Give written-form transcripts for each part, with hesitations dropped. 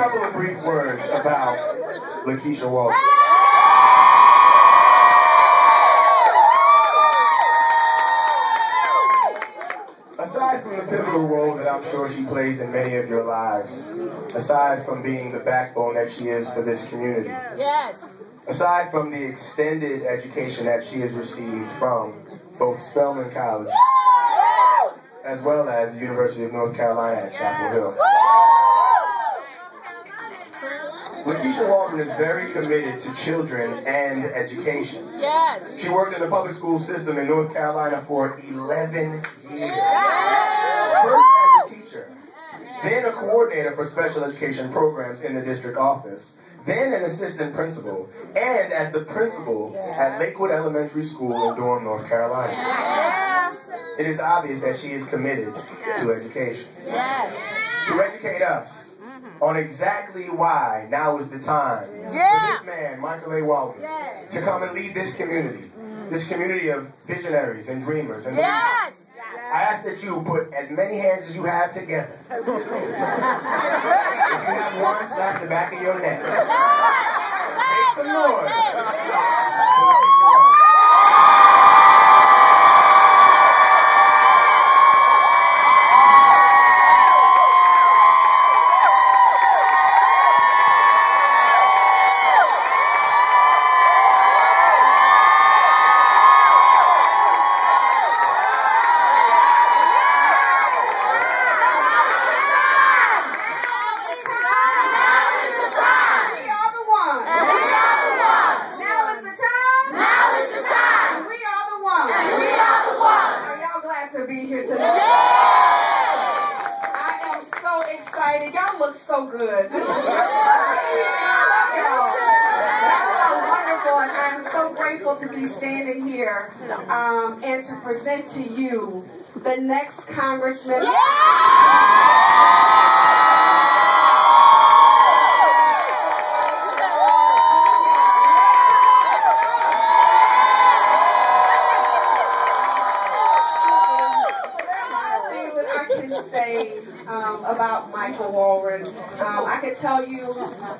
couple of brief words about LaKeesha Walrond. Aside from the pivotal role that I'm sure she plays in many of your lives, aside from being the backbone that she is for this community, Yes. aside from the extended education that she has received from both Spelman College as well as the University of North Carolina at Chapel Hill, LaKeesha Walrond is very committed to children and education. Yes. She worked in the public school system in North Carolina for 11 years. First as a teacher, then a coordinator for special education programs in the district office, then an assistant principal, and as the principal at Lakewood Elementary School in Durham, North Carolina. It is obvious that she is committed to education. To educate us on exactly why now is the time for this man, Michael A. Walrond, to come and lead this community of visionaries and dreamers and leaders. I ask that you put as many hands as you have together. If you have one, slap the back of your neck. Make some noise. To be here today. I am so excited. Y'all look so good. This is y'all are wonderful, and I'm so grateful to be standing here and to present to you the next Congressman. Say about Michael Walrond. I could tell you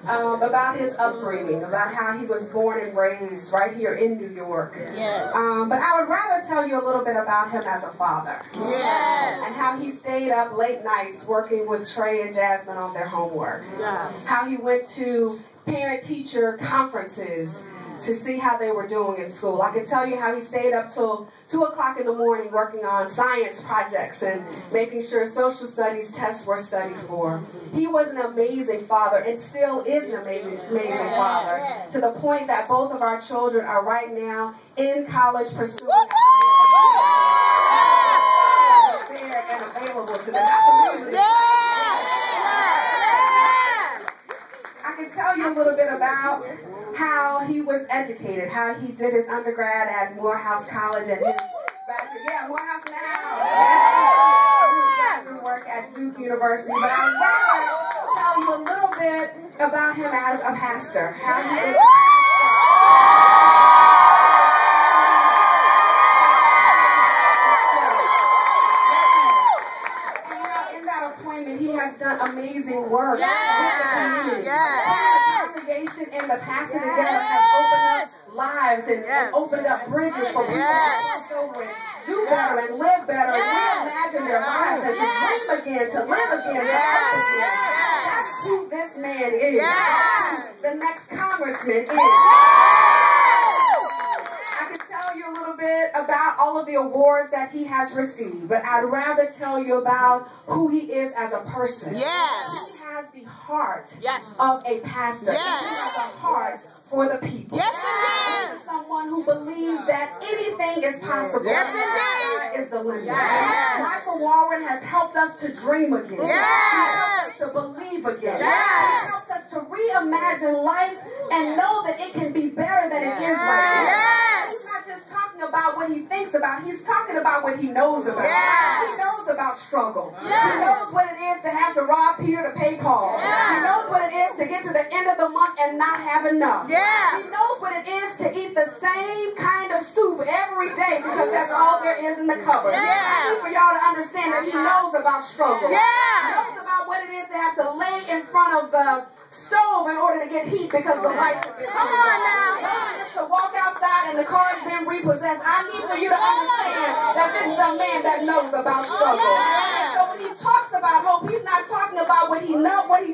about his upbringing, about how he was born and raised right here in New York. Yes. But I would rather tell you a little bit about him as a father. Yes. And how he stayed up late nights working with Trey and Jasmine on their homework. Yes. How he went to parent-teacher conferences to see how they were doing in school. I could tell you how he stayed up till 2 o'clock in the morning working on science projects and making sure social studies tests were studied for. He was an amazing father and still is an amazing father, to the point that both of our children are right now in college pursuing there and available to them. That's amazing. I can tell you a little bit about how he was educated, how he did his undergrad at Morehouse College and his bachelor, Morehouse now. His graduate work at Duke University. But I'd rather tell you a little bit about him as a pastor, how he is he has done amazing work with the community. The congregation and the pastor together has opened up lives and opened up bridges for people to children do better and live better and reimagine their lives and to dream again, to live again, to hope again. That's who this man is. The next congressman is. A little bit about all of the awards that he has received, but I'd rather tell you about who he is as a person. He has the heart of a pastor. He has a heart for the people. He is someone who believes that anything is possible. God is the limit. Michael Walrond has helped us to dream again. He helps us to believe again. He helps us to reimagine life and know that it can be better than it is right now. Just talking about what he thinks about, he's talking about what he knows about. He knows about struggle. He knows what it is to have to rob Peter to pay Paul. He knows what it is to get to the end of the month and not have enough. He knows what it is to eat the same kind of soup every day because that's all there is in the cupboard. I need for y'all to understand that he knows about struggle. He knows about what it kids that have to lay in front of the stove in order to get heat because the lights have been turned on. Just to walk outside and the car's been repossessed. I need for you to understand that this is a man that knows about struggle. And so when he talks about hope, he's not talking about what he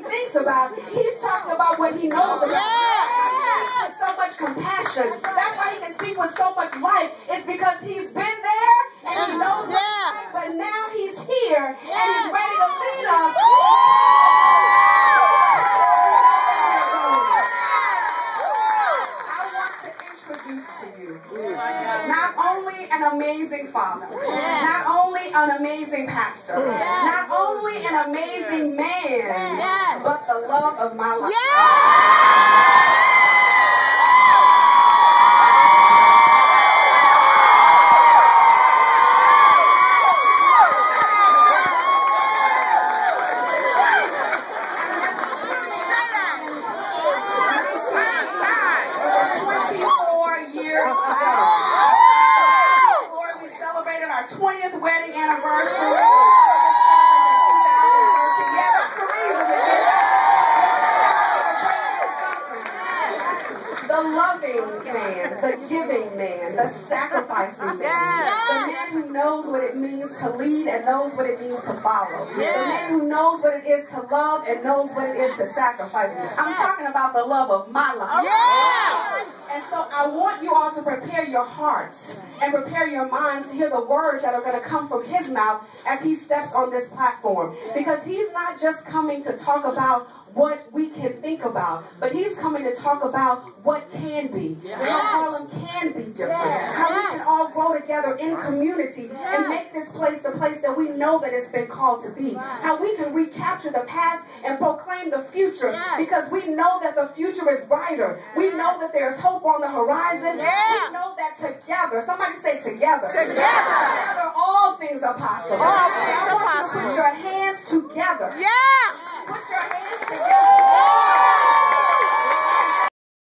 thinks about. He's talking about what he knows about. With so much compassion. That's why he can speak with so much life. It's because he's been there and he knows what's right, but now he's here and he's ready to lead us. I want to introduce to you not only an amazing father, not only an amazing pastor, not only an amazing man, but the love of my life. Our 20th wedding anniversary. Yeah, that's the reason. The loving man, the giving man, the sacrificing man, the man who knows what it means to lead and knows what it means to follow, the man who knows what it is to love and knows what it is to sacrifice. I'm talking about the love of my life. And so I want you all to prepare your hearts and prepare your minds to hear the words that are going to come from his mouth as he steps on this platform. Because he's not just coming to talk about what we can think about, but he's coming to talk about what can be. How Harlem can be different. How we can all grow together in community and make this place the place that we know that it's been called to be. How we can recapture the past and proclaim the future because we know that the future is brighter. We know that there's hope on the horizon. We know that together, somebody say together. Together all things are possible. I want you to put your hands together.